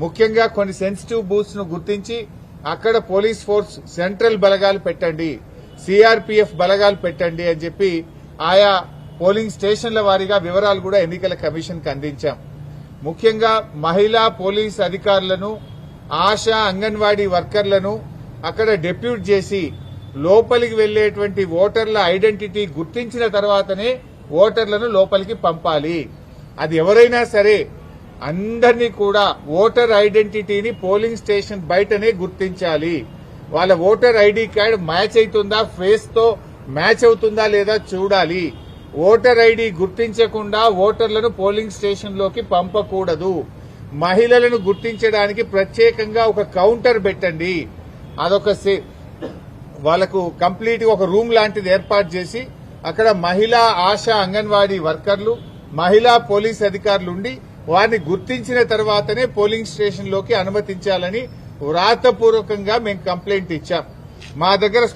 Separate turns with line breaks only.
ముఖ్యంగా కొన్ని sensitive booths ను గుర్తించి అక్కడ పోలీస్ ఫోర్స్ సెంట్రల్ బలగాలు పెట్టండి, సిఆర్పీఎఫ్ బలగాలు పెట్టండి అని చెప్పి ఆయా పోలింగ్ స్టేషన్ల వారీగా వివరాలు కూడా ఎన్నికల కమిషన్ కు అందించాం. ముఖ్యంగా మహిళా పోలీస్ అధికారులను, ఆశా అంగన్వాడీ వర్కర్లను అక్కడ డెప్యూట్ చేసి లోపలికి వెళ్లేటువంటి ఓటర్ల ఐడెంటిటీ గుర్తించిన తర్వాతనే ఓటర్లను లోపలికి పంపాలి. అది ఎవరైనా సరే అందరినీ కూడా ఓటర్ ఐడెంటిటీని పోలింగ్ స్టేషన్ బయటనే గుర్తించాలి. వాళ్ళ ఓటర్ ఐడి కార్డు మ్యాచ్ అవుతుందా, ఫేస్ తో మ్యాచ్ అవుతుందా లేదా చూడాలి. ఓటర్ ఐడి గుర్తించకుండా ఓటర్లను పోలింగ్ స్టేషన్ లోకి పంపకూడదు. మహిళలను గుర్తించడానికి ప్రత్యేకంగా ఒక కౌంటర్ పెట్టండి. అదొక వాళ్లకు కంప్లీట్ ఒక రూమ్ లాంటిది ఏర్పాటు చేసి అక్కడ మహిళా ఆశా అంగన్వాడీ వర్కర్లు, మహిళా పోలీస్ అధికారులు ఉండి వారిని గుర్తించిన తర్వాతనే పోలింగ్ స్టేషన్ లోకి అనుమతించాలని వ్రాతపూర్వకంగా మేము కంప్లైంట్ ఇచ్చాం. మా దగ్గర